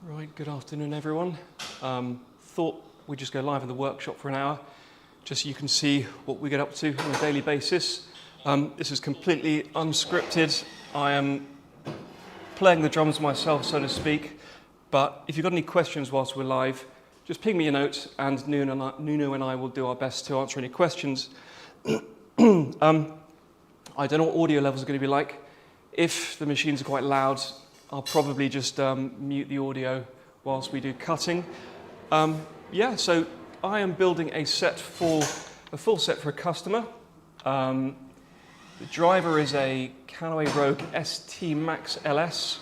Right, good afternoon everyone. Thought we'd just go live in the workshop for an hour, just so you can see what we get up to on a daily basis. This is completely unscripted. I am playing the drums myself, so to speak, but if you've got any questions whilst we're live, just ping me a note and Nuno and I will do our best to answer any questions. I don't know what audio levels are going to be like. If the machines are quite loud, I'll probably just mute the audio whilst we do cutting. So I am building a full set for a customer. The driver is a Callaway Rogue ST Max LS.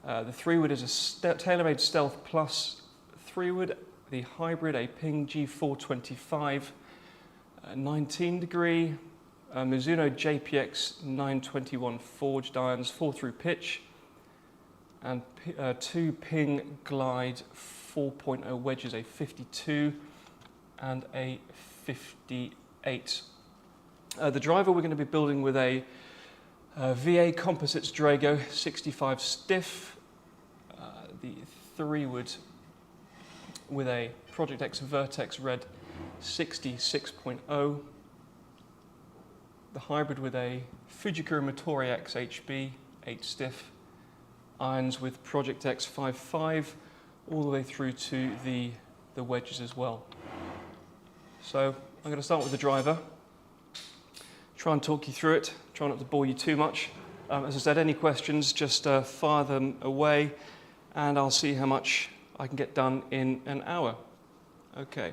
The 3-wood is a TaylorMade Stealth Plus 3-wood. The hybrid, a Ping G425 19 degree. Mizuno JPX 921 forged irons, 4-through pitch, and 2 Ping Glide 4.0 wedges, a 52 and a 58. The driver we're going to be building with a VA Composites Drago 65 stiff, the 3-wood with a Project X Vertex Red 66.0, the hybrid with a Fujikura Motori X HB 8 stiff, irons with Project X 5.5 all the way through to the wedges as well. So I'm going to start with the driver, try and talk you through it, try not to bore you too much. As I said, any questions, just fire them away and I'll see how much I can get done in an hour. Okay.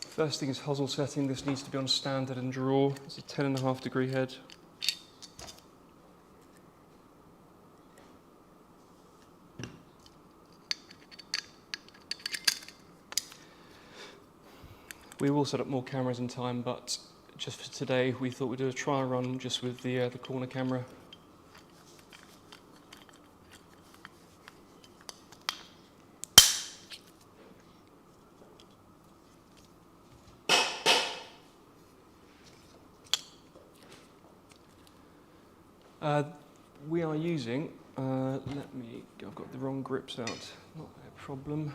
First thing is hosel setting. This needs to be on standard and draw. It's a 10.5 degree head. We will set up more cameras in time, but just for today, we thought we'd do a trial run just with the corner camera. We are using, I've got the wrong grips out, not a problem.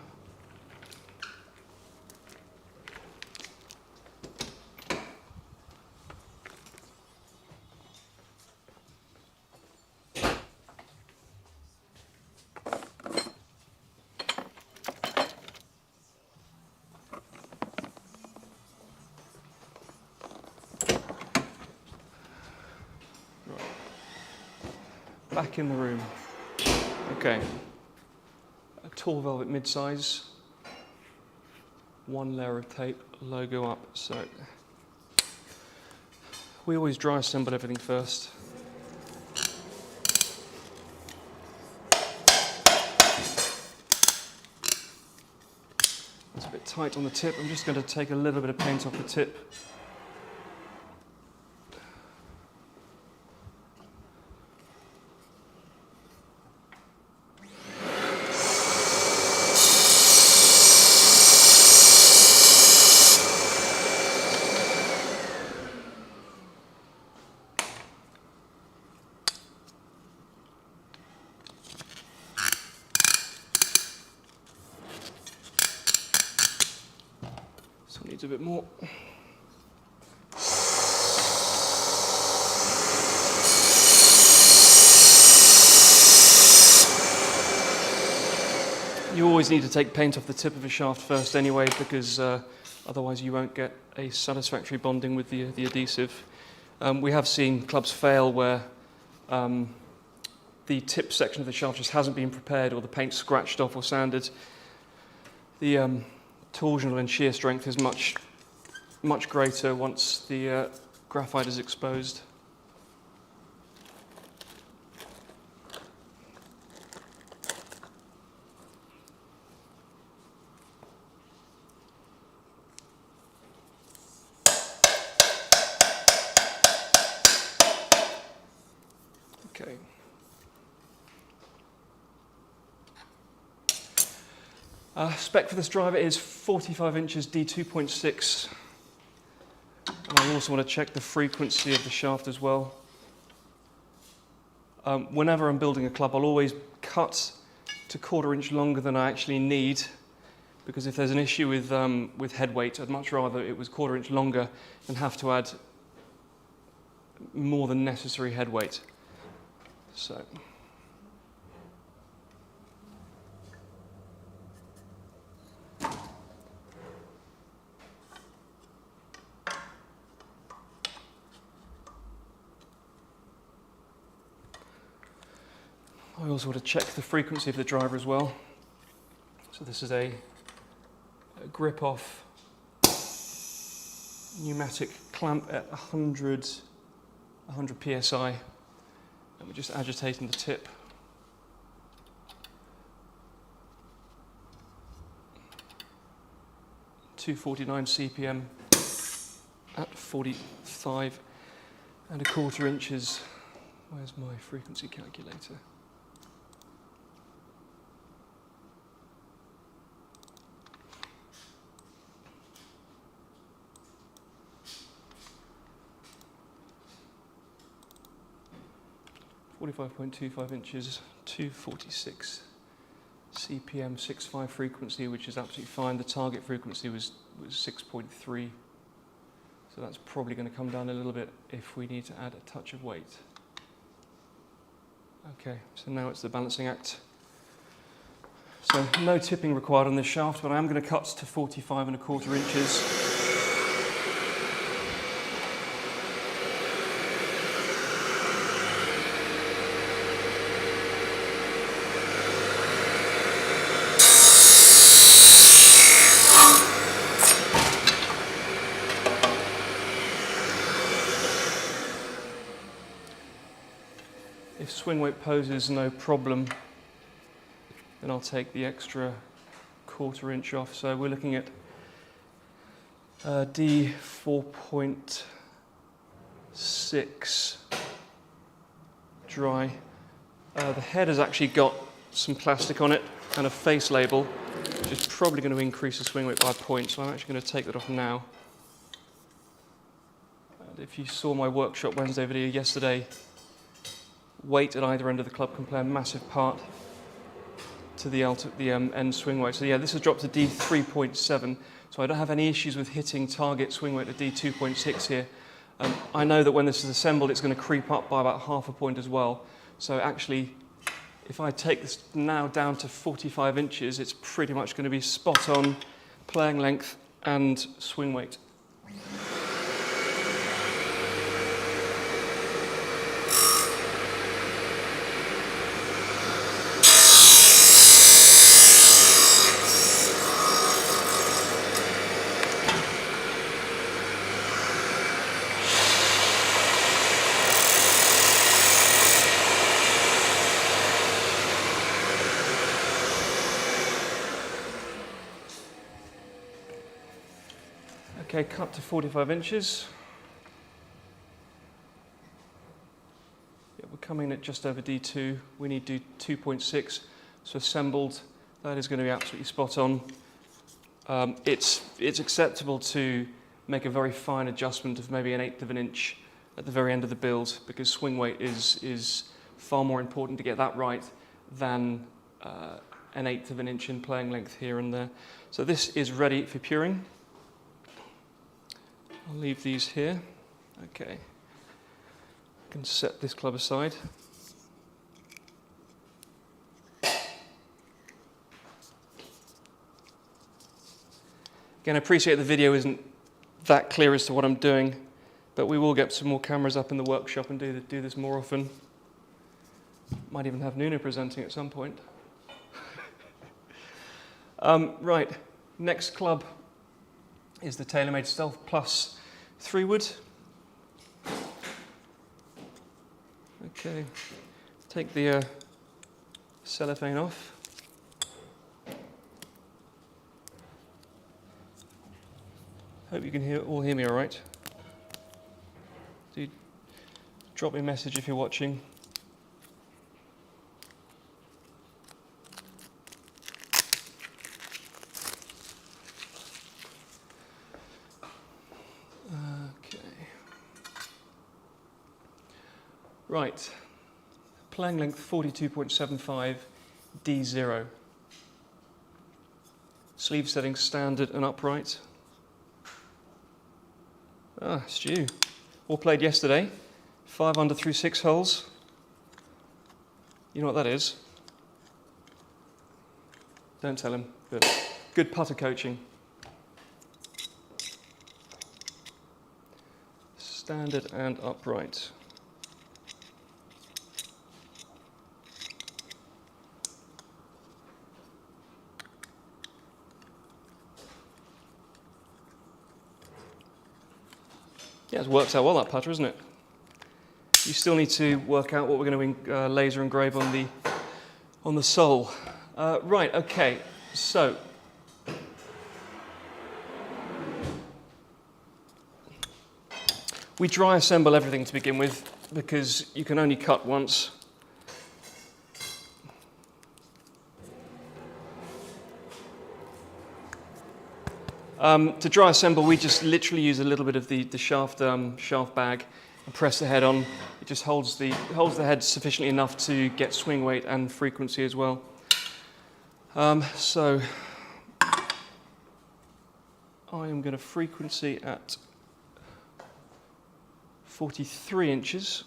Back in the room. Okay. A tall velvet mid-size. 1 layer of tape, logo up. So we always dry assemble everything first. It's a bit tight on the tip. I'm just going to take a little bit of paint off the tip. Needs a bit more. You always need to take paint off the tip of a shaft first anyway, because otherwise you won't get a satisfactory bonding with the adhesive. We have seen clubs fail where the tip section of the shaft just hasn't been prepared, or the paint scratched off or sanded. The torsional and shear strength is much greater once the graphite is exposed. Okay. Spec for this driver is 45 inches D2.6. And I also want to check the frequency of the shaft as well. Whenever I'm building a club, I'll always cut to 1/4 inch longer than I actually need, because if there's an issue with head weight, I'd much rather it was 1/4 inch longer than have to add more than necessary head weight. So. I also want to check the frequency of the driver as well. So this is a grip off pneumatic clamp at 100 psi, and we're just agitating the tip. .249 CPM at 45 1/4 inches. Where's my frequency calculator? .45 inches, 246 CPM, 6.5 frequency, which is absolutely fine. The target frequency was 6.3, so that's probably going to come down a little bit if we need to add a touch of weight. Okay, so now it's the balancing act. So no tipping required on this shaft, but I am going to cut to 45 1/4 inches. If swing weight poses no problem, then I'll take the extra 1/4 inch off. So we're looking at D4.6 dry. The head has actually got some plastic on it and a face label, which is probably going to increase the swing weight by a point, so I'm actually going to take that off now. And if you saw my Workshop Wednesday video yesterday, weight at either end of the club can play a massive part to the end swing weight. So yeah, this has dropped to D3.7, so I don't have any issues with hitting target swing weight at D2.6 here. I know that when this is assembled, it's going to creep up by about 1/2 point as well. So actually, if I take this now down to 45 inches, it's pretty much going to be spot on playing length and swing weight. Okay, cut to 45 inches. Yeah, we're coming at just over D2. We need D2.6. So assembled, that is going to be absolutely spot on. It's acceptable to make a very fine adjustment of maybe 1/8 of an inch at the very end of the build, because swing weight is far more important to get that right than 1/8 of an inch in playing length here and there. So this is ready for puring. I'll leave these here. Okay. I can set this club aside. Again, I appreciate the video isn't that clear as to what I'm doing, but we will get some more cameras up in the workshop and do this more often. Might even have Nuno presenting at some point. Right, next club is the TaylorMade Stealth Plus 3-wood. Okay, take the cellophane off. Hope you can all hear me all right. Do drop me a message if you're watching. Right, playing length 42.75, D0. Sleeve setting standard and upright. Ah, Stu. All played yesterday. 5 under through 6 holes. You know what that is? Don't tell him, but good putter coaching. Standard and upright. Yeah, it's worked out well, that putter, isn't it? You still need to work out what we're going to laser engrave on the sole. Right, okay, so we dry assemble everything to begin with because you can only cut once. To dry assemble, we just literally use a little bit of the shaft bag and press the head on. It just holds the head sufficiently enough to get swing weight and frequency as well. So I am going to frequency at 43 inches.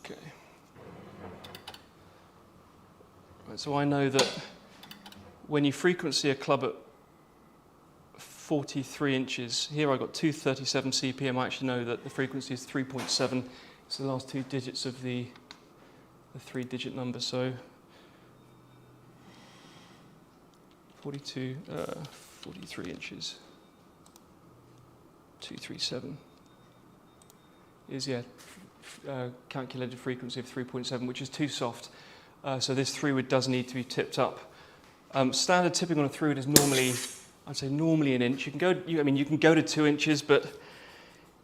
Okay. Right, so I know that when you frequency a club at 43 inches, here I got 237 CPM, I actually know that the frequency is 3.7. It's the last 2 digits of the 3-digit number, so 43 inches, 237 is, calculated frequency of 3.7, which is too soft. So this 3-wood does need to be tipped up. Standard tipping on a 3-wood is normally, I'd say normally an inch. You can go to 2 inches, but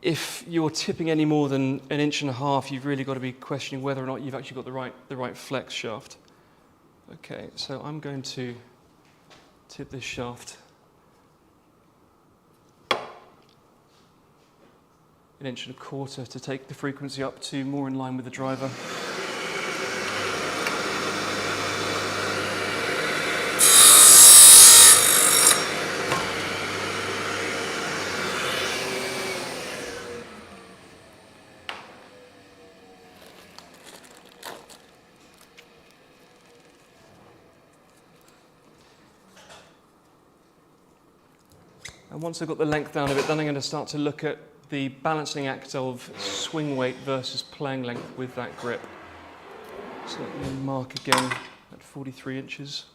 if you're tipping any more than 1.5 inches, you've really got to be questioning whether or not you've actually got the right flex shaft. Okay, so I'm going to tip this shaft 1.25 inches to take the frequency up to more in line with the driver. And once I've got the length down of it, then I'm going to start to look at the balancing act of swing weight versus playing length with that grip. So let me mark again at 43 inches.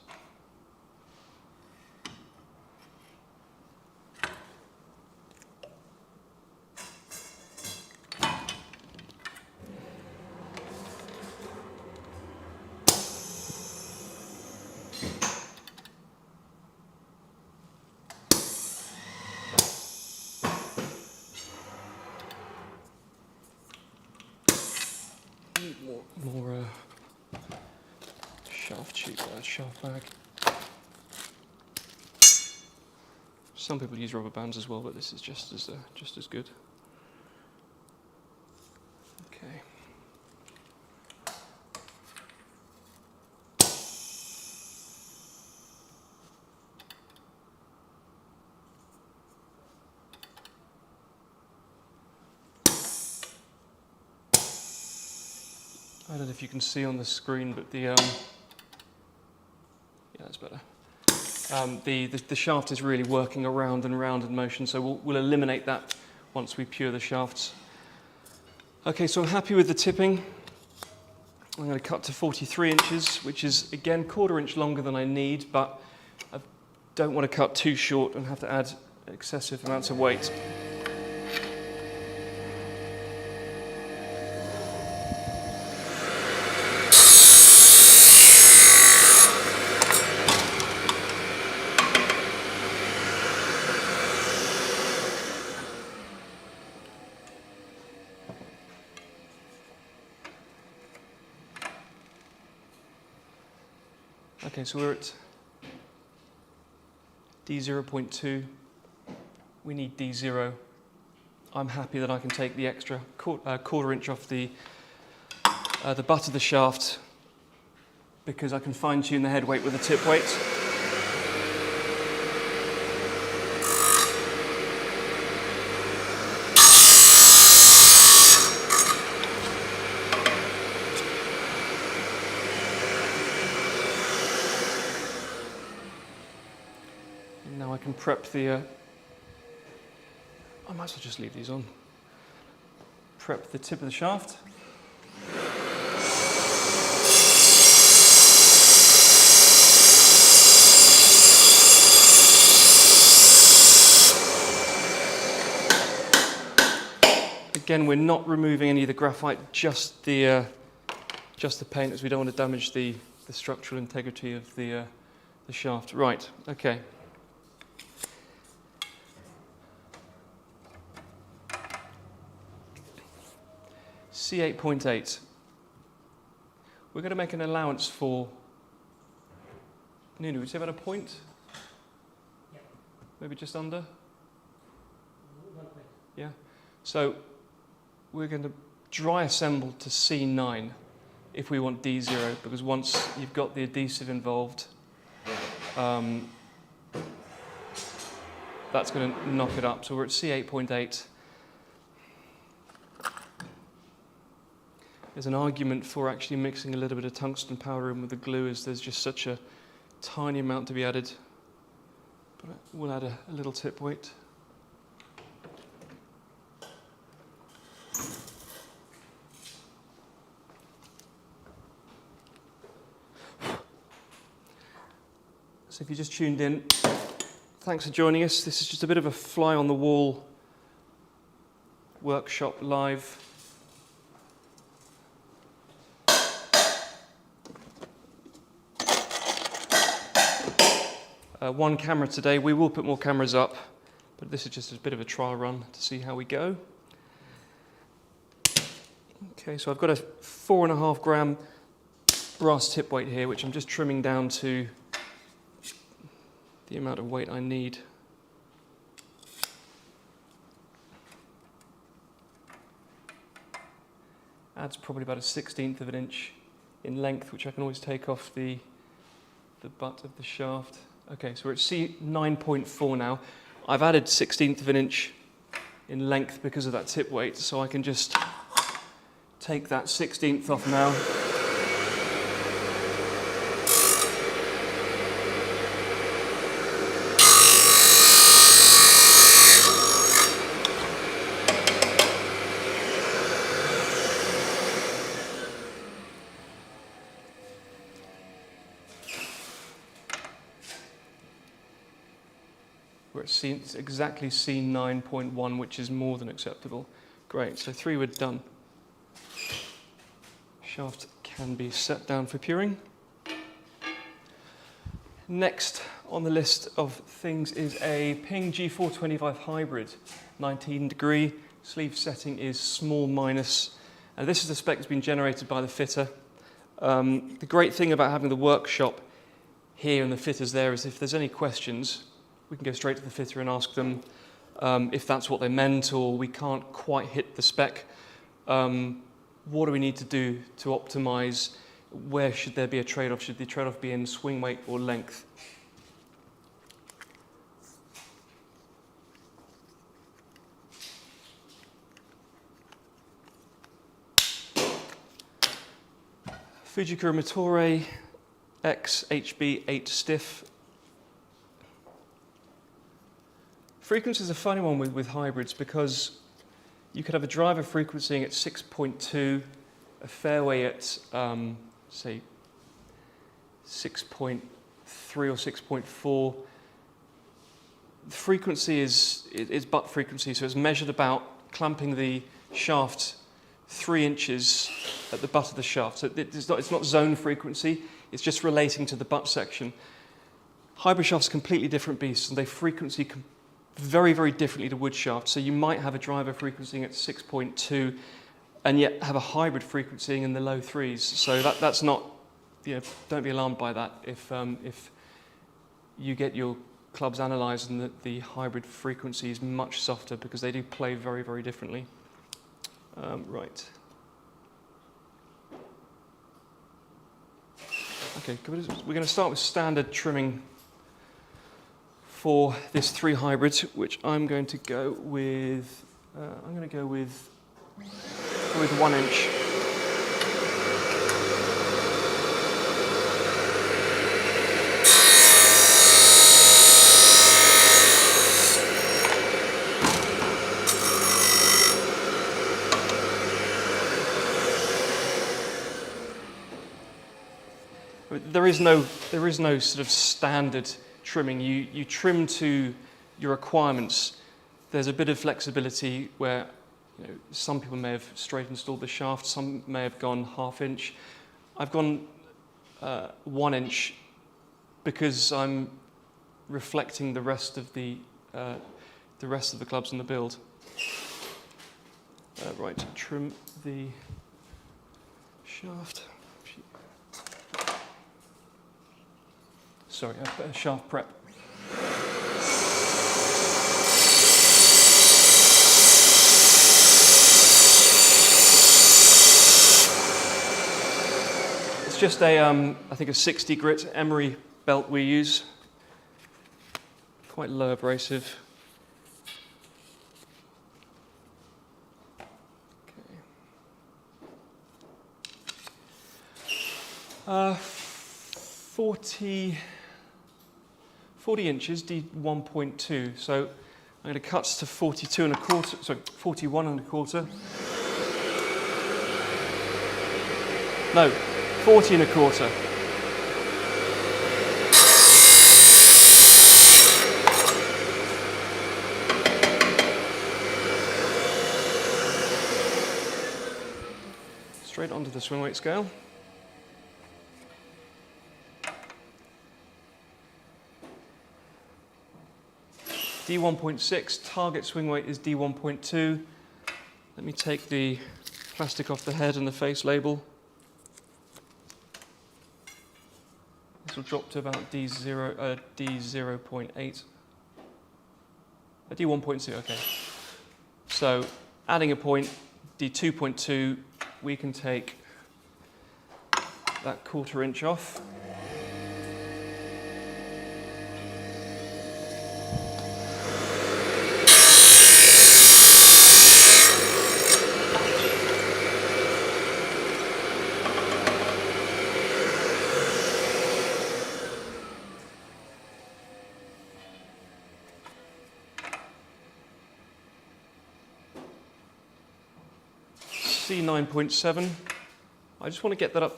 More shaft bag. Some people use rubber bands as well, but this is just as good. Okay. I don't know if you can see on the screen, but yeah, that's better. The shaft is really working around and round in motion, so we'll eliminate that once we pure the shafts. Okay, so I'm happy with the tipping. I'm going to cut to 43 inches, which is again 1/4 inch longer than I need, but I don't want to cut too short and have to add excessive amounts of weight. Okay, so we're at D0.2. We need D0. I'm happy that I can take the extra quarter inch off the butt of the shaft because I can fine tune the head weight with the tip weight. And now I can prep the, I might as well just leave these on. Prep the tip of the shaft. Again, we're not removing any of the graphite, just the paint, as we don't want to damage the structural integrity of the shaft. Right, okay. C8.8. We're going to make an allowance for, Nunu, would you say about a point? Yeah. Maybe just under? 1 point. Yeah. So we're going to dry assemble to C9 if we want D0, because once you've got the adhesive involved, that's going to knock it up. So we're at C8.8. There's an argument for actually mixing a little bit of tungsten powder in with the glue, as there's just such a tiny amount to be added. But we'll add a little tip weight. So if you just tuned in, thanks for joining us. This is just a bit of a fly on the wall workshop live. One camera today. We will put more cameras up, but this is just a bit of a trial run to see how we go. Okay, so I've got a 4.5 gram brass tip weight here, which I'm just trimming down to the amount of weight I need. Adds probably about a 1/16 of an inch in length, which I can always take off the butt of the shaft. Okay, so we're at C9.4 now. I've added 1/16 of an inch in length because of that tip weight, so I can just take that 1/16 off now. We're at exactly C9.1, which is more than acceptable. Great, so 3 were done. Shaft can be set down for curing. Next on the list of things is a Ping G425 hybrid, 19 degree, sleeve setting is small minus, and this is the spec that's been generated by the fitter. The great thing about having the workshop here and the fitters there is if there's any questions, we can go straight to the fitter and ask them if that's what they meant, or we can't quite hit the spec. What do we need to do to optimize? Where should there be a trade-off? Should the trade-off be in swing weight or length? Fujikura Motore X HB8 stiff. Frequency is a funny one with hybrids because you could have a driver frequency at 6.2, a fairway at say 6.3 or 6.4. The frequency is butt frequency, so it's measured about clamping the shaft 3 inches at the butt of the shaft. So it's not zone frequency, it's just relating to the butt section. Hybrid shafts are completely different beasts, and they frequency very, very differently to wood shafts. So you might have a driver frequency at 6.2 and yet have a hybrid frequency in the low 3s. So that's not don't be alarmed by that if you get your clubs analysed and the hybrid frequency is much softer, because they do play very, very differently. Right. Okay, we're going to start with standard trimming for this 3 hybrid, which I'm going to go with. I'm going to go with 1 inch. There is no sort of standard trimming. You trim to your requirements. There's a bit of flexibility where some people may have straight installed the shaft, some may have gone 1/2 inch. I've gone 1 inch because I'm reflecting the rest of the clubs in the build. Right, trim the shaft. Sorry, shaft prep. It's just I think a 60 grit emery belt we use. Quite low abrasive. Okay. 40 inches, D1.2. So I'm going to cut to 42 and a quarter, sorry, 41 and a quarter. No, 40 and a quarter. Straight onto the swing weight scale. D1.6, target swing weight is D1.2. Let me take the plastic off the head and the face label. This will drop to about D0.8. D1.2, okay. So adding a point, D2.2, we can take that 1/4 inch off. C9.7. I just want to get that up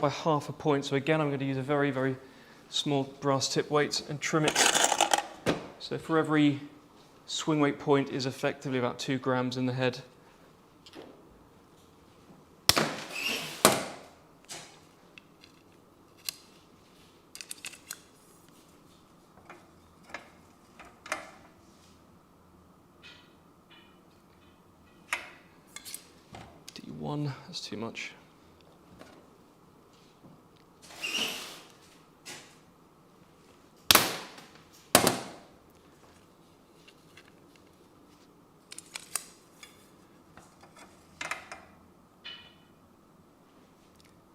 by 1/2 point. So again, I'm going to use a very, very small brass tip weight and trim it. So for every swing weight point is effectively about 2 grams in the head. D1, that's too much.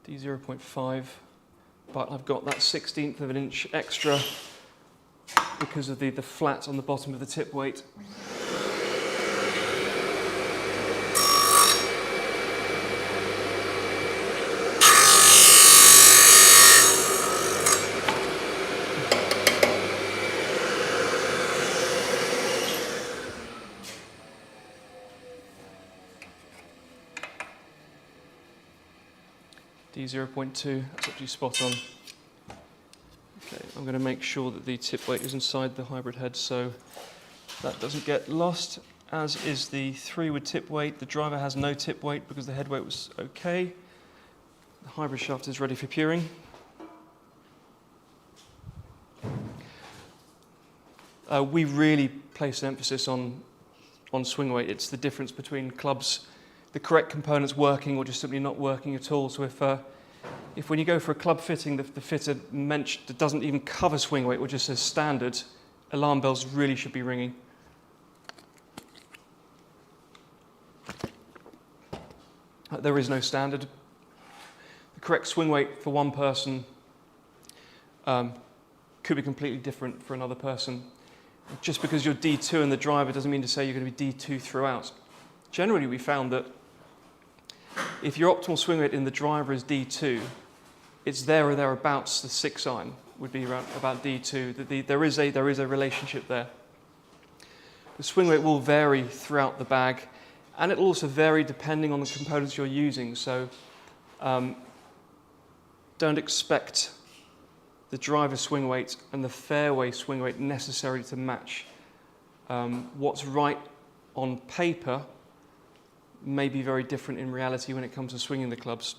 D0.5, but I've got that 1/16 of an inch extra because of the flat on the bottom of the tip weight. D0.2, that's actually spot on. Okay, I'm going to make sure that the tip weight is inside the hybrid head so that doesn't get lost, as is the 3 with tip weight. The driver has no tip weight because the head weight was okay. The hybrid shaft is ready for puring. We really place an emphasis on swing weight. It's the difference between clubs, the correct components working or just simply not working at all. So if when you go for a club fitting, the fitter doesn't even cover swing weight or just says standard, alarm bells really should be ringing. There is no standard. The correct swing weight for one person could be completely different for another person. Just because you're D2 in the driver doesn't mean to say you're going to be D2 throughout. Generally, we found that if your optimal swing weight in the driver is D2, it's there or thereabouts. The 6 iron would be around about D2. There is a relationship there. The swing weight will vary throughout the bag, and it'll also vary depending on the components you're using. So don't expect the driver swing weight and the fairway swing weight necessarily to match. What's right on paper may be very different in reality when it comes to swinging the clubs.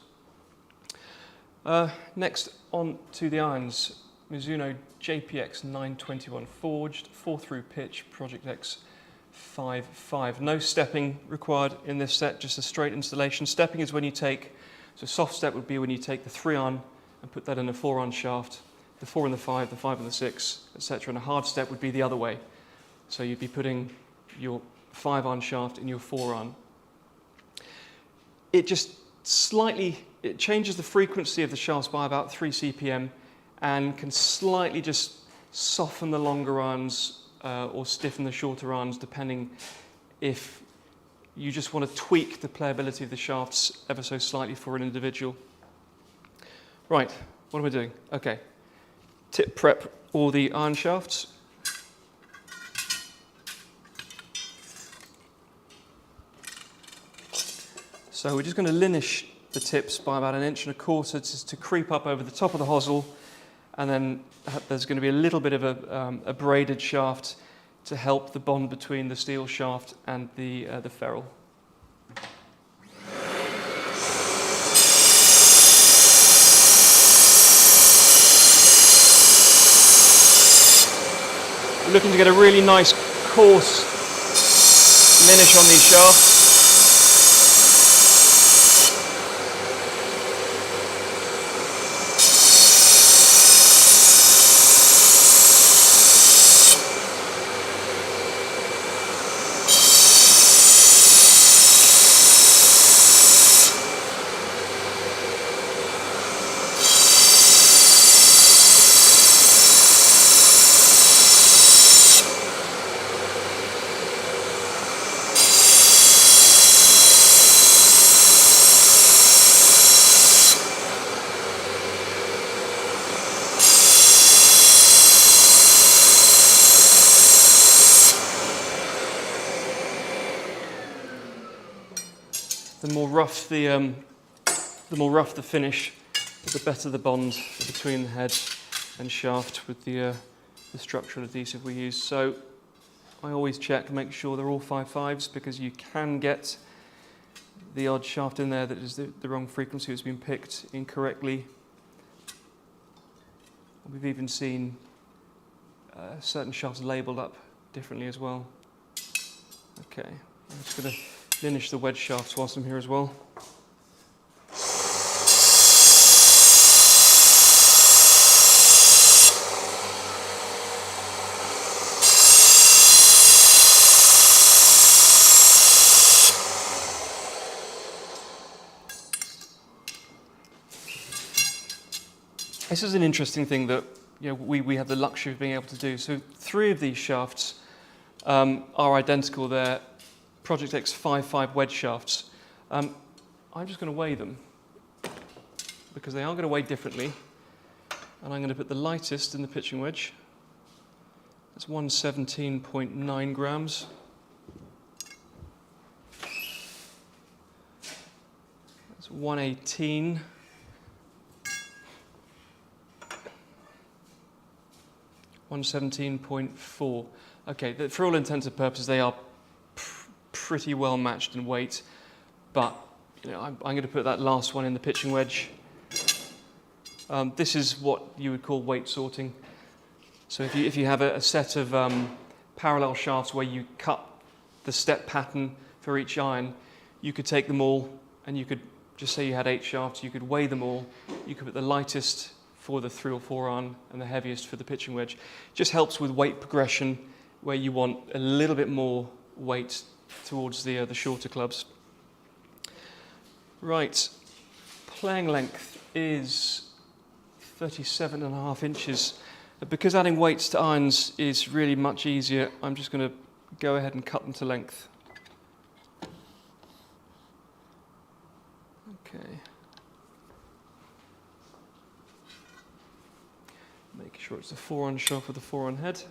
Next, on to the irons. Mizuno JPX 921 forged, 4-through pitch, Project X 5.5. No stepping required in this set, just a straight installation. Stepping is when you take, so soft step would be when you take the 3 iron and put that in a 4 iron shaft, the 4 and the 5, the 5 and the 6, etc. And a hard step would be the other way. So you'd be putting your 5 iron shaft in your 4 iron. It just it changes the frequency of the shafts by about 3 CPM and can slightly just soften the longer irons or stiffen the shorter irons, depending if you just want to tweak the playability of the shafts ever so slightly for an individual. Right, what am I doing? Okay, tip prep all the iron shafts. So we're just going to linish the tips by about 1.25 inches to creep up over the top of the hosel, and then there's going to be a little bit of a braided shaft to help the bond between the steel shaft and the ferrule. We're looking to get a really nice coarse linish on these shafts. The more rough the finish, the better the bond between the head and shaft with the structural adhesive we use. So I always check, make sure they're all 5.5s, because you can get the odd shaft in there that is the wrong frequency, has been picked incorrectly. We've even seen certain shafts labelled up differently as well. Okay, I'm just going to finish the wedge shafts whilst I'm here as well. This is an interesting thing that we have the luxury of being able to do. So 3 of these shafts are identical. They're Project X 5.5 wedge shafts. I'm just going to weigh them because they are going to weigh differently. And I'm going to put the lightest in the pitching wedge. That's 117.9 grams. That's 118. $117.4. Okay, for all intents and purposes, they are pretty well matched in weight, but I'm going to put that last one in the pitching wedge. This is what you would call weight sorting. So if you have a set of parallel shafts where you cut the step pattern for each iron, you could take them all and you could just say you had 8 shafts, you could weigh them all. You could put the lightest for the 3 or 4 iron and the heaviest for the pitching wedge. Just helps with weight progression where you want a little bit more weight towards the shorter clubs. Right, playing length is 37.5 inches. Because adding weights to irons is really much easier, I'm just going to go ahead and cut them to length. Okay. Make sure it's a 4-iron shaft with a 4-iron head.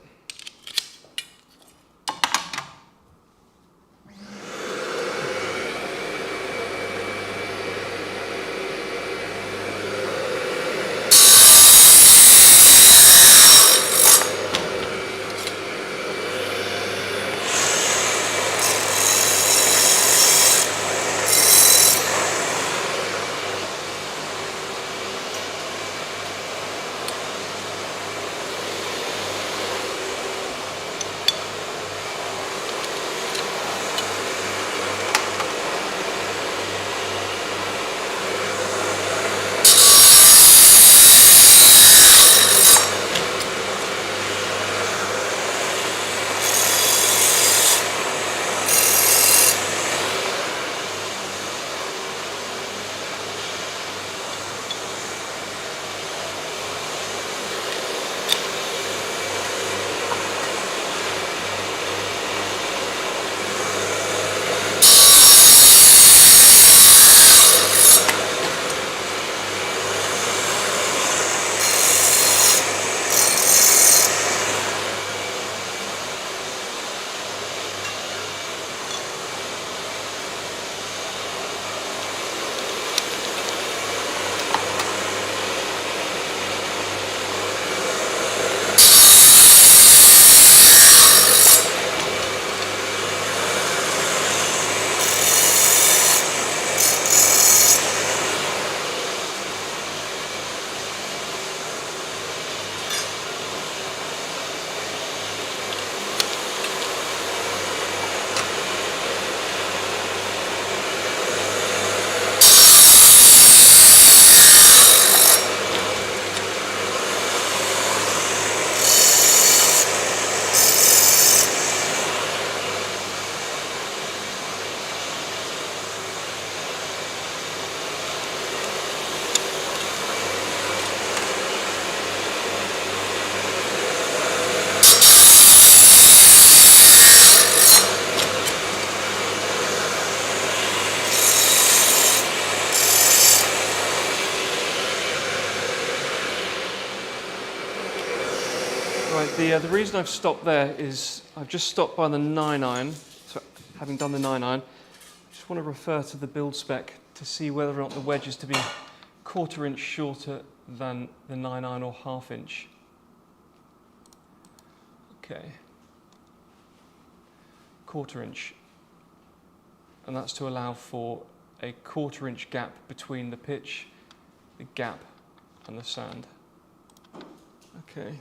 Right, the reason I've stopped there is I've just stopped by the 9-iron, so having done the 9-iron, I just want to refer to the build spec to see whether or not the wedge is to be 1/4 inch shorter than the 9-iron or 1/2 inch. Okay, 1/4 inch, and that's to allow for a 1/4 inch gap between the pitch, the gap and the sand. Okay.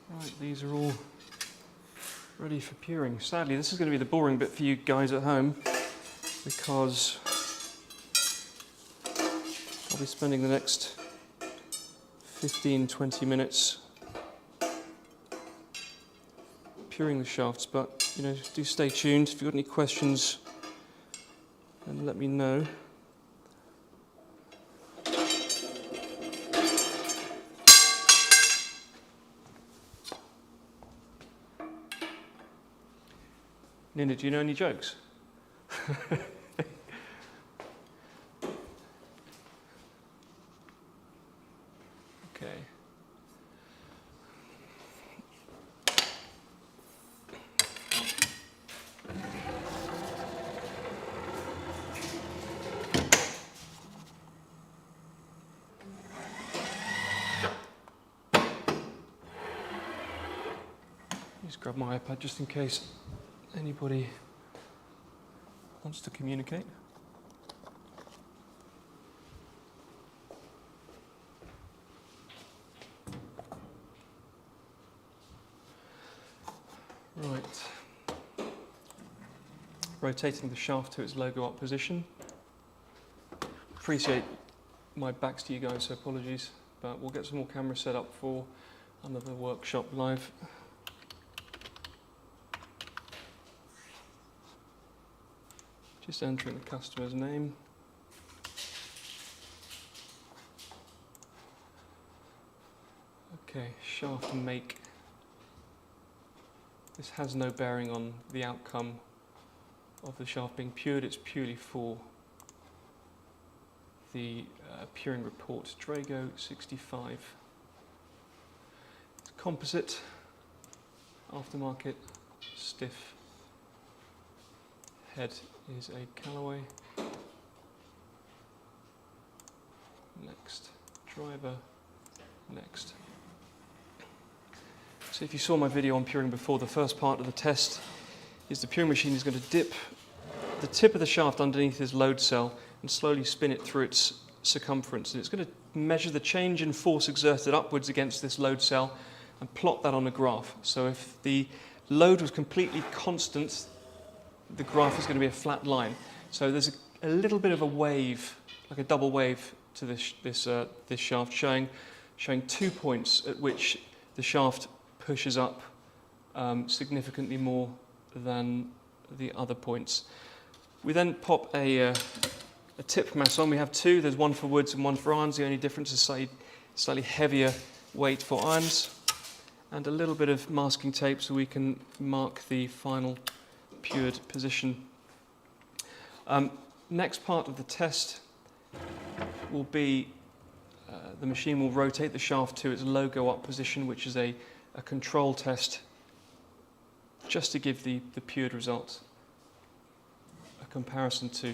Right, these are all ready for puring. Sadly, this is going to be the boring bit for you guys at home because I'll be spending the next 15-20 minutes puring the shafts, but you know, do stay tuned. If you've got any questions, then let me know. Nina, do you know any jokes? Okay. Just grab my iPad just in case anybody wants to communicate. Right. Rotating the shaft to its logo up position. Appreciate my back's to you guys, so apologies, but we'll get some more cameras set up for another workshop live. Just entering the customer's name. Okay, shaft and make. This has no bearing on the outcome of the shaft being pured, it's purely for the puring report. Drago 65. It's composite, aftermarket, stiff. Head is a Callaway. Next, driver, next. So if you saw my video on puring before, the first part of the test is the puring machine is going to dip the tip of the shaft underneath this load cell and slowly spin it through its circumference. And it's going to measure the change in force exerted upwards against this load cell and plot that on a graph. So if the load was completely constant, the graph is going to be a flat line. So there's a little bit of a wave, like a double wave to this shaft, showing 2 points at which the shaft pushes up significantly more than the other points. We then pop a tip mass on. We have two. There's one for woods and one for irons. The only difference is slightly heavier weight for irons, and a little bit of masking tape so we can mark the final pured position. Next part of the test will be the machine will rotate the shaft to its logo up position, which is a control test, just to give the pured result a comparison to.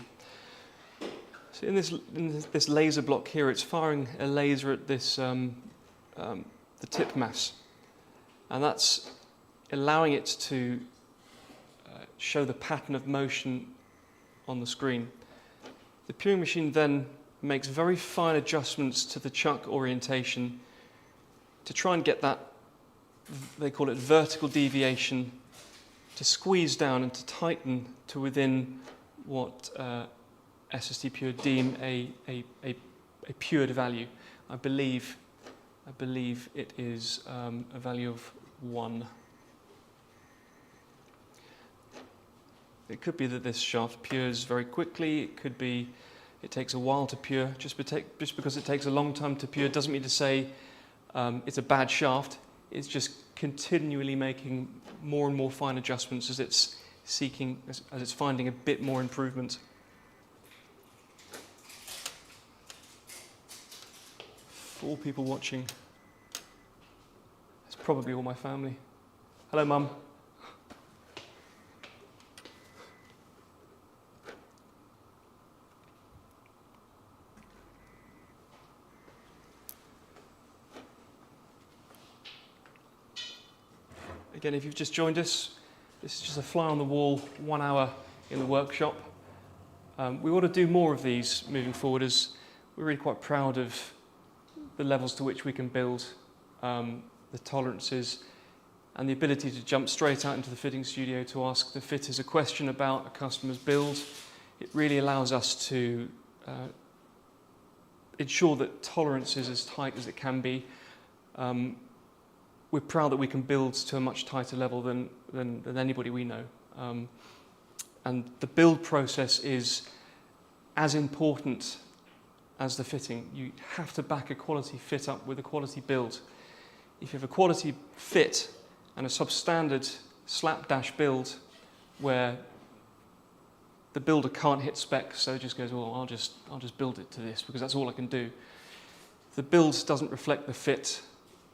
So in this laser block here, it's firing a laser at this the tip mass, and that's allowing it to show the pattern of motion on the screen. The puring machine then makes very fine adjustments to the chuck orientation to try and get that, they call it vertical deviation, to squeeze down and to tighten to within what SST Pure deem a pured value. I believe it is a value of 1. It could be that this shaft pures very quickly. It could be it takes a while to pure. Just because it takes a long time to pure doesn't mean to say it's a bad shaft. It's just continually making more and more fine adjustments as it's seeking, as it's finding a bit more improvement. 4 people watching. It's probably all my family. Hello, Mum. Again, if you've just joined us, this is just a fly on the wall, 1 hour in the workshop. We want to do more of these moving forward, as we're really quite proud of the levels to which we can build, the tolerances, and the ability to jump straight out into the fitting studio to ask the fitters a question about a customer's build. It really allows us to ensure that tolerance is as tight as it can be. We're proud that we can build to a much tighter level than anybody we know. And the build process is as important as the fitting. You have to back a quality fit up with a quality build. If you have a quality fit and a substandard slapdash build where the builder can't hit spec, so just goes, well, I'll just build it to this because that's all I can do. If the build doesn't reflect the fit,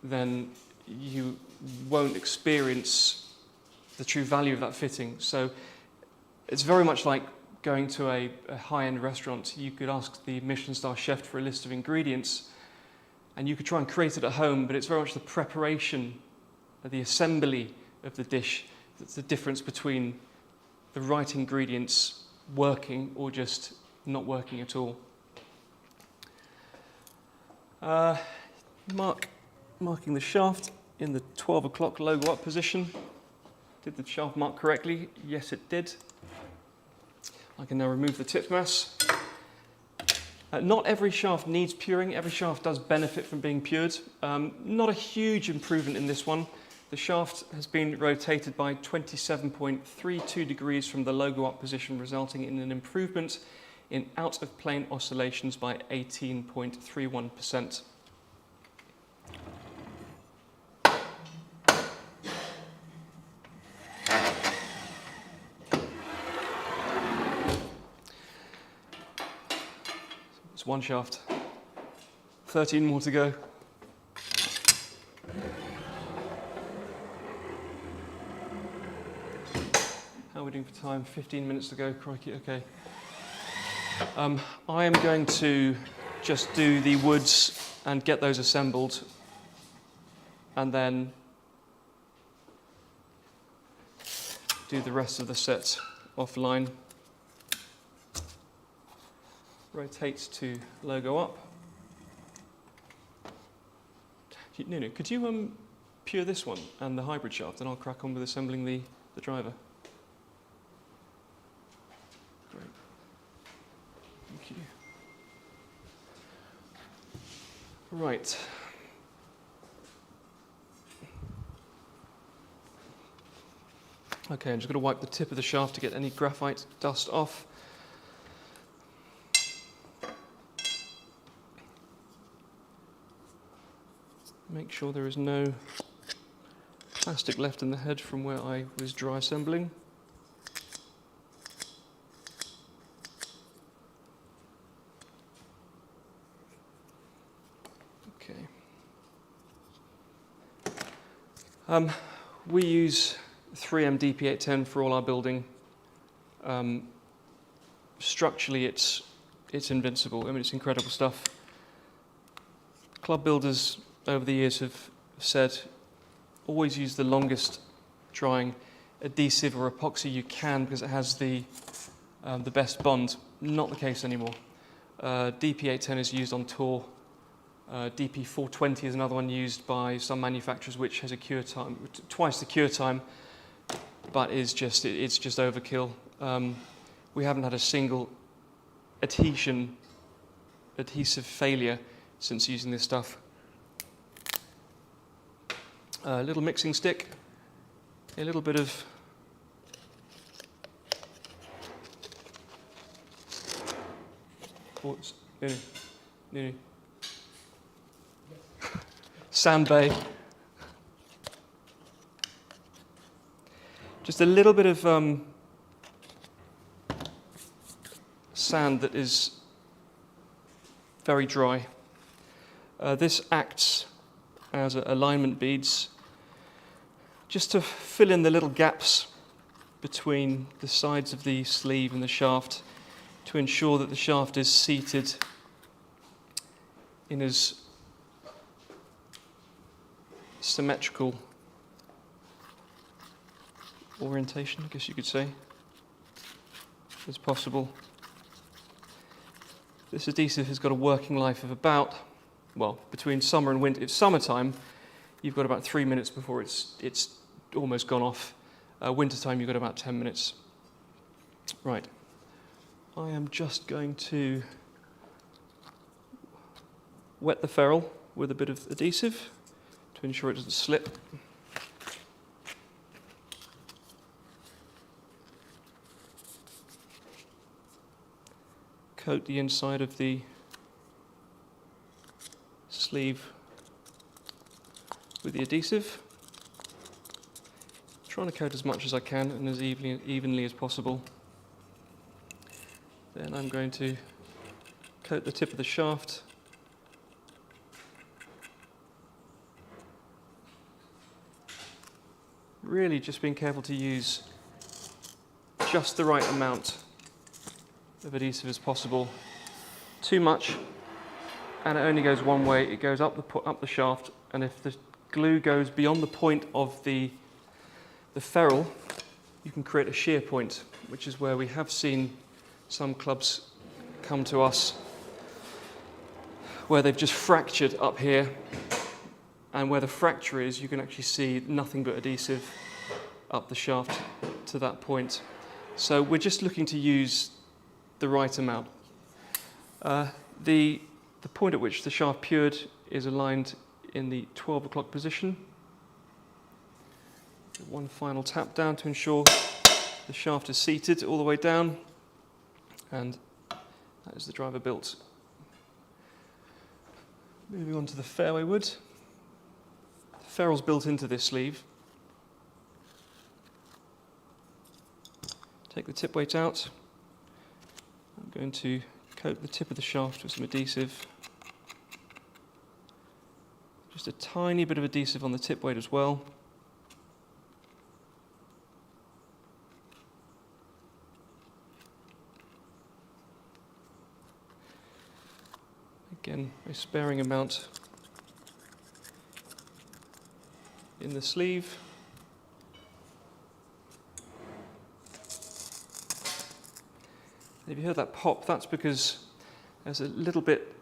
then you won't experience the true value of that fitting. So it's very much like going to a high-end restaurant. You could ask the Michelin star chef for a list of ingredients and you could try and create it at home, but it's very much the preparation, the assembly of the dish that's the difference between the right ingredients working or just not working at all. Marking the shaft in the 12 o'clock logo up position. Did the shaft mark correctly? Yes, it did. I can now remove the tip mass. Not every shaft needs puring. Every shaft does benefit from being pured. Not a huge improvement in this one. The shaft has been rotated by 27.32 degrees from the logo up position, resulting in an improvement in out of plane oscillations by 18.31%. It's one shaft, 13 more to go. How are we doing for time? 15 minutes to go, crikey, okay. I am going to just do the woods and get those assembled, and then do the rest of the set offline. Rotate to logo up. Nuno, could you pure this one and the hybrid shaft, and I'll crack on with assembling the driver. Great. Thank you. Right. Okay, I'm just going to wipe the tip of the shaft to get any graphite dust off. Make sure there is no plastic left in the head from where I was dry assembling. Okay. We use 3M DP810 for all our building. Structurally, it's invincible. I mean, it's incredible stuff. Club builders over the years have said, always use the longest drying adhesive or epoxy you can because it has the best bond. Not the case anymore. DP810 is used on tour. DP420 is another one used by some manufacturers, which has a cure time, twice the cure time, but it's just overkill. We haven't had a single adhesive failure since using this stuff. A little mixing stick, a little bit of sand bay, just a little bit of sand that is very dry. This acts as alignment beads, just to fill in the little gaps between the sides of the sleeve and the shaft, to ensure that the shaft is seated in as symmetrical orientation, I guess you could say, as possible. This adhesive has got a working life of about, well, between summer and winter. If summertime, you've got about 3 minutes before it's almost gone off. Winter time, you've got about 10 minutes. Right. I am just going to wet the ferrule with a bit of adhesive to ensure it doesn't slip. Coat the inside of the sleeve with the adhesive. Trying to coat as much as I can and as evenly as possible. Then I'm going to coat the tip of the shaft. Really just being careful to use just the right amount of adhesive as possible. Too much and it only goes one way. It goes up the shaft, and if the glue goes beyond the point of the ferrule, you can create a shear point, which is where we have seen some clubs come to us where they've just fractured up here, and where the fracture is, you can actually see nothing but adhesive up the shaft to that point. So we're just looking to use the right amount. The point at which the shaft pured is aligned in the 12 o'clock position. One final tap down to ensure the shaft is seated all the way down, and that is the driver built. Moving on to the fairway wood. The ferrule's built into this sleeve. Take the tip weight out. I'm going to coat the tip of the shaft with some adhesive. Just a tiny bit of adhesive on the tip weight as well. Again, a sparing amount in the sleeve. If you heard that pop, that's because there's a little bit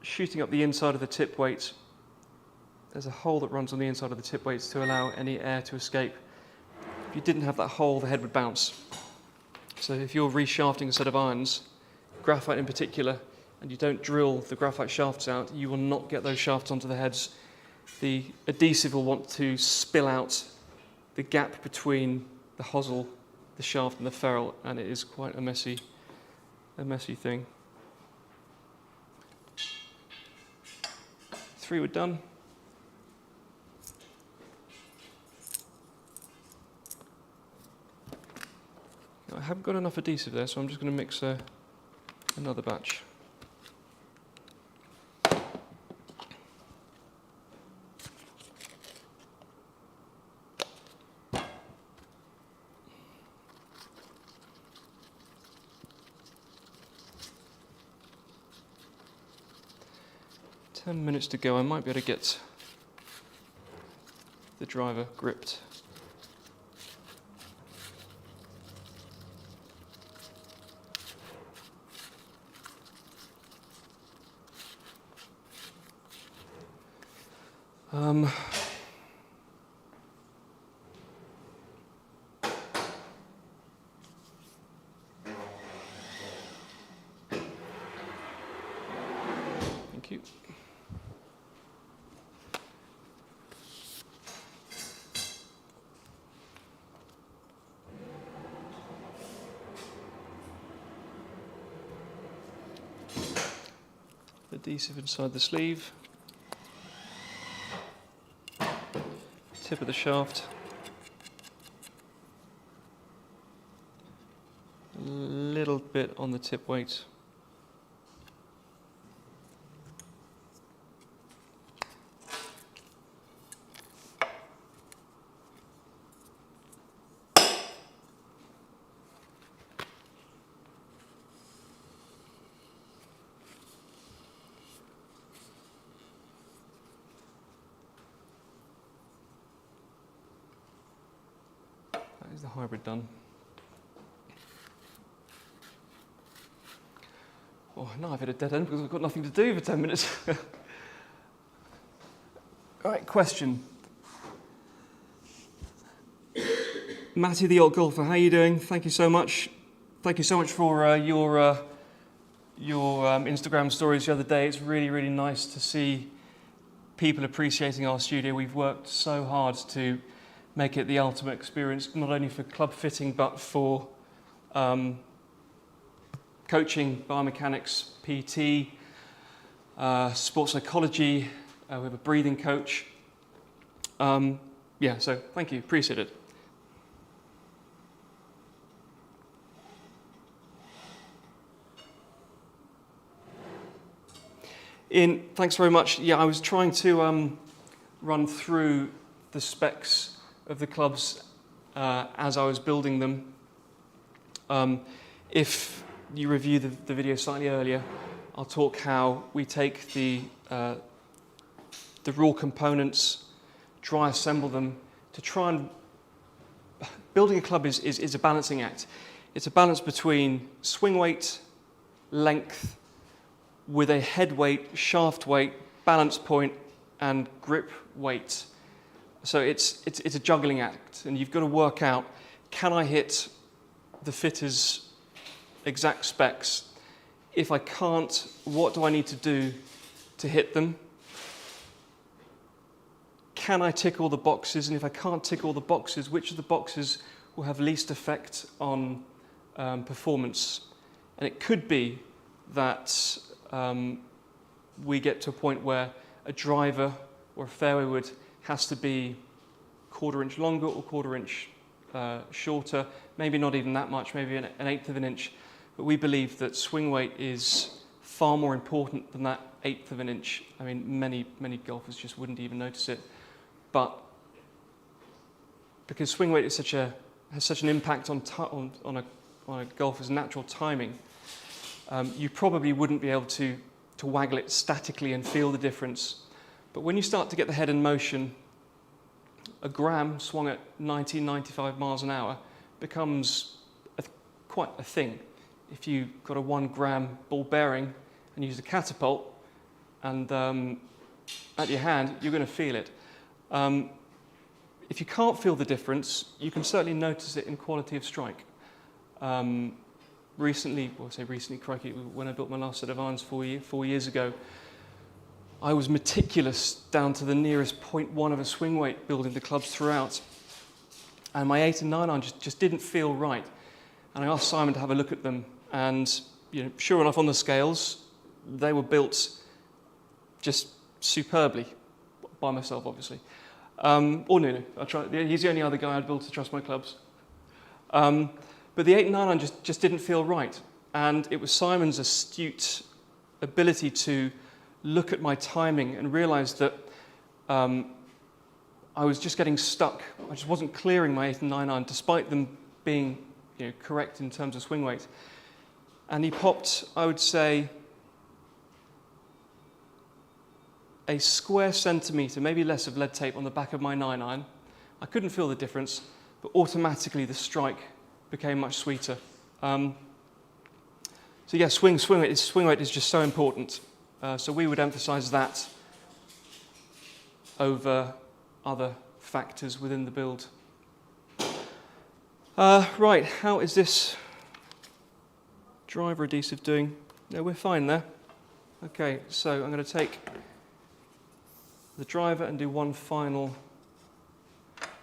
shooting up the inside of the tip weight. There's a hole that runs on the inside of the tip weights to allow any air to escape. If you didn't have that hole, the head would bounce. So if you're reshafting a set of irons, graphite in particular, and you don't drill the graphite shafts out, you will not get those shafts onto the heads. The adhesive will want to spill out the gap between the hosel, the shaft and the ferrule, and it is quite a messy thing. 3 were done. I haven't got enough adhesive there, so I'm just going to mix another batch. Minutes to go. I might be able to get the driver gripped. Thank you. Adhesive inside the sleeve, tip of the shaft, a little bit on the tip weight. Is the hybrid done? Oh, now I've hit a dead end because I've got nothing to do for 10 minutes. Right, question. Matty the Old Golfer, how are you doing? Thank you so much. Thank you so much for your Instagram stories the other day. It's really, really nice to see people appreciating our studio. We've worked so hard to make it the ultimate experience, not only for club fitting, but for coaching, biomechanics, PT, sports psychology. We have a breathing coach. Yeah, so thank you, appreciate it. Ian, thanks very much. Yeah, I was trying to run through the specs of the clubs as I was building them. If you review the video slightly earlier, I'll talk how we take the raw components, dry assemble them to try and... Building a club is a balancing act. It's a balance between swing weight, length, with a head weight, shaft weight, balance point, and grip weight. So it's a juggling act, and you've got to work out, can I hit the fitter's exact specs? If I can't, what do I need to do to hit them? Can I tick all the boxes? And if I can't tick all the boxes, which of the boxes will have least effect on performance? And it could be that we get to a point where a driver or a fairway wood has to be 1/4 inch longer or 1/4 inch shorter, maybe not even that much, maybe an 1/8 of an inch. But we believe that swing weight is far more important than that 1/8 of an inch. I mean, many golfers just wouldn't even notice it. But because swing weight is has such an impact on a golfer's natural timing, you probably wouldn't be able to waggle it statically and feel the difference. But when you start to get the head in motion, a gram swung at 90, 95 miles an hour becomes quite a thing. If you've got a 1 gram ball bearing and use a catapult and at your hand, you're going to feel it. If you can't feel the difference, you can certainly notice it in quality of strike. Recently, crikey, when I built my last set of irons 4 years ago, I was meticulous down to the nearest 0.1 of a swing weight building the clubs throughout. And my 8 and 9 iron just didn't feel right. And I asked Simon to have a look at them. And sure enough, on the scales, they were built just superbly, by myself, obviously. Or no, he's the only other guy I'd built to trust my clubs. But the 8 and 9 iron just didn't feel right. And it was Simon's astute ability to look at my timing and realize that I was just getting stuck. I just wasn't clearing my 8 and 9 iron, despite them being correct in terms of swing weight. And he popped, I would say, a square centimetre, maybe less, of lead tape on the back of my 9 iron. I couldn't feel the difference, but automatically the strike became much sweeter. So yeah, swing weight is just so important. So we would emphasise that over other factors within the build. Right, how is this driver adhesive doing? No, we're fine there. Okay, so I'm going to take the driver and do one final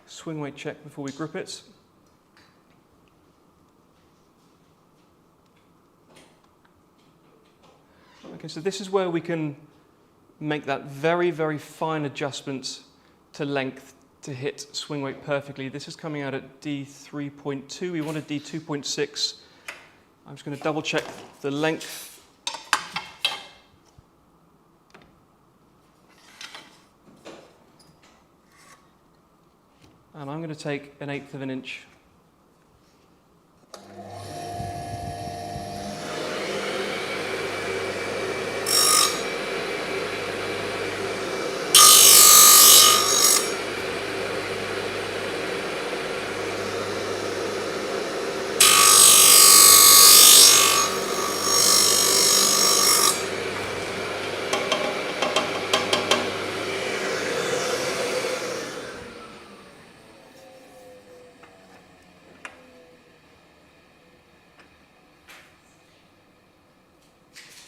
swing weight check before we grip it. Okay, so this is where we can make that very, very fine adjustment to length to hit swing weight perfectly. This is coming out at D3.2. We wanted D2.6. I'm just going to double check the length. And I'm going to take an 1/8 of an inch.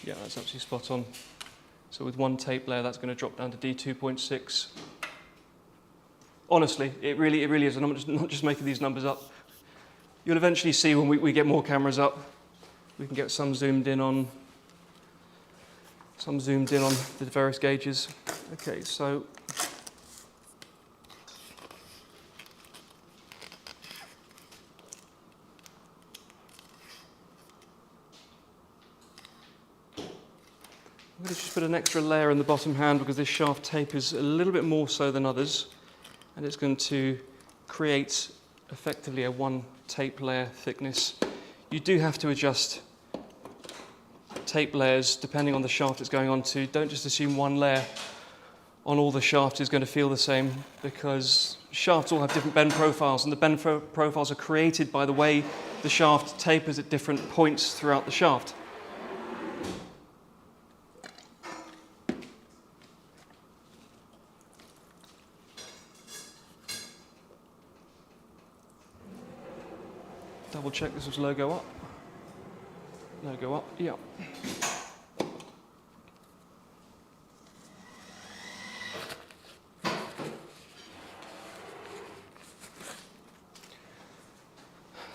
Yeah, that's absolutely spot on. So with one tape layer, that's going to drop down to D2.6. Honestly, it really is, and I'm not just making these numbers up. You'll eventually see when we get more cameras up, we can get some zoomed in on the various gauges. Okay, so I'm going to just put an extra layer in the bottom hand because this shaft tape is a little bit more so than others, and it's going to create effectively a one tape layer thickness. You do have to adjust tape layers depending on the shaft it's going on to. Don't just assume one layer on all the shaft is going to feel the same, because shafts all have different bend profiles, and the bend profiles are created by the way the shaft tapers at different points throughout the shaft. Double check this was logo up. Logo up, yeah.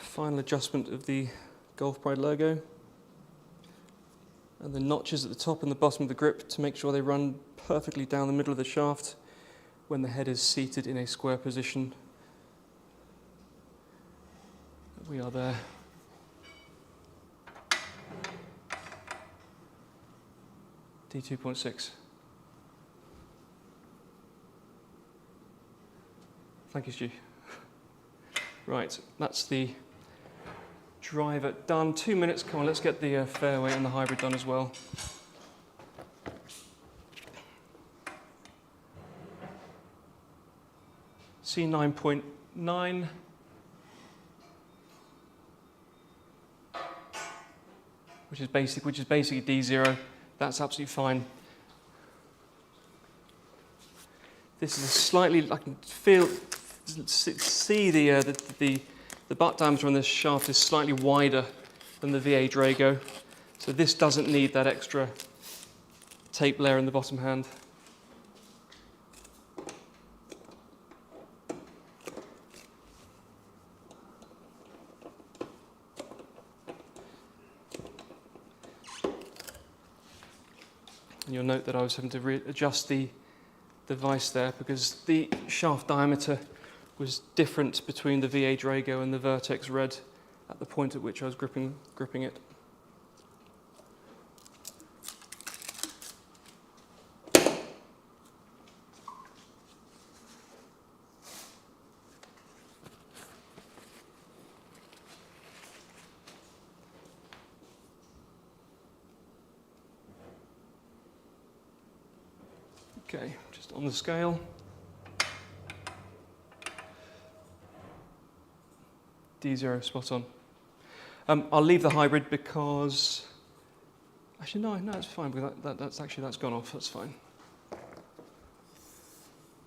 Final adjustment of the Golf Pride logo. And the notches at the top and the bottom of the grip to make sure they run perfectly down the middle of the shaft when the head is seated in a square position. We are there. D2.6. Thank you, Stu. Right, that's the driver done. 2 minutes, come on, let's get the fairway and the hybrid done as well. C9.9. Which is basically D0. That's absolutely fine. This is a slightly, I can see the butt diameter on this shaft is slightly wider than the VA Drago, so this doesn't need that extra tape layer in the bottom hand. And you'll note that I was having to readjust the device there because the shaft diameter was different between the VA Drago and the Vertex Red at the point at which I was gripping it. Okay, just on the scale. D0, spot on. I'll leave the hybrid because, actually no, it's fine because that's gone off. That's fine.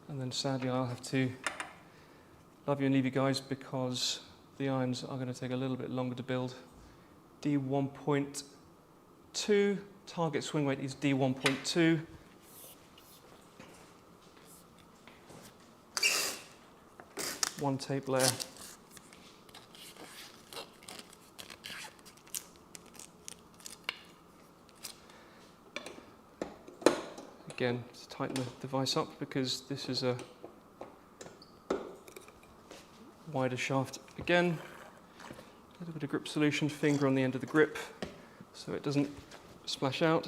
And then sadly I'll have to love you and leave you guys because the irons are going to take a little bit longer to build. D1.2 target swing weight is D1.2. One tape layer. Again, to tighten the device up because this is a wider shaft. Again, a little bit of grip solution, finger on the end of the grip so it doesn't splash out.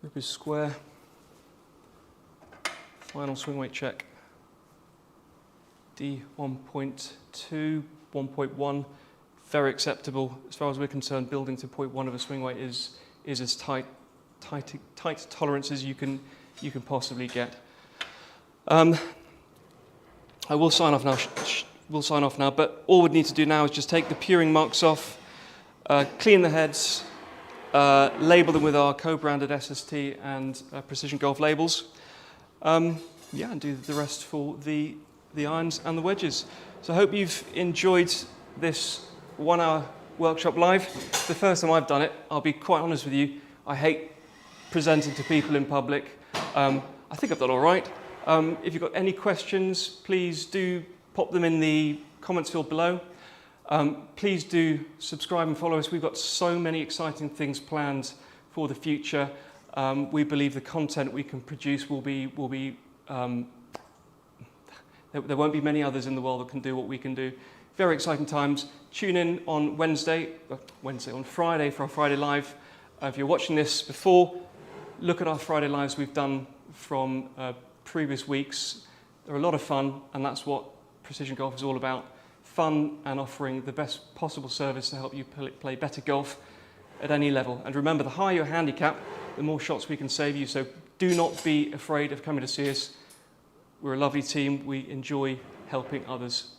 Grip is square. Final swing weight check. D1.2, 1.1, very acceptable. As far as we're concerned, building to 0.1 of a swing weight is as tight tolerance as you can possibly get. I will sign off now we'll sign off now, but all we need to do now is just take the puring marks off, clean the heads, label them with our co-branded SST and Precision Golf labels. And do the rest for the irons and the wedges. So I hope you've enjoyed this 1 hour workshop live. It's the first time I've done it. I'll be quite honest with you. I hate presenting to people in public. I think I've done all right. If you've got any questions, please do pop them in the comments field below. Please do subscribe and follow us. We've got so many exciting things planned for the future. We believe the content we can produce will be there won't be many others in the world that can do what we can do. Very exciting times. Tune in on on Friday for our Friday Live. If you're watching this before, look at our Friday Lives we've done from previous weeks. They're a lot of fun, and that's what Precision Golf is all about. Fun and offering the best possible service to help you play better golf at any level. And remember, the higher your handicap, the more shots we can save you. So do not be afraid of coming to see us. We're a lovely team. We enjoy helping others.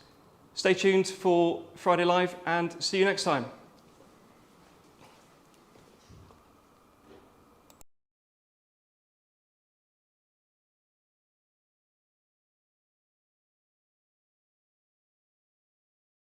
Stay tuned for Friday Live and see you next time.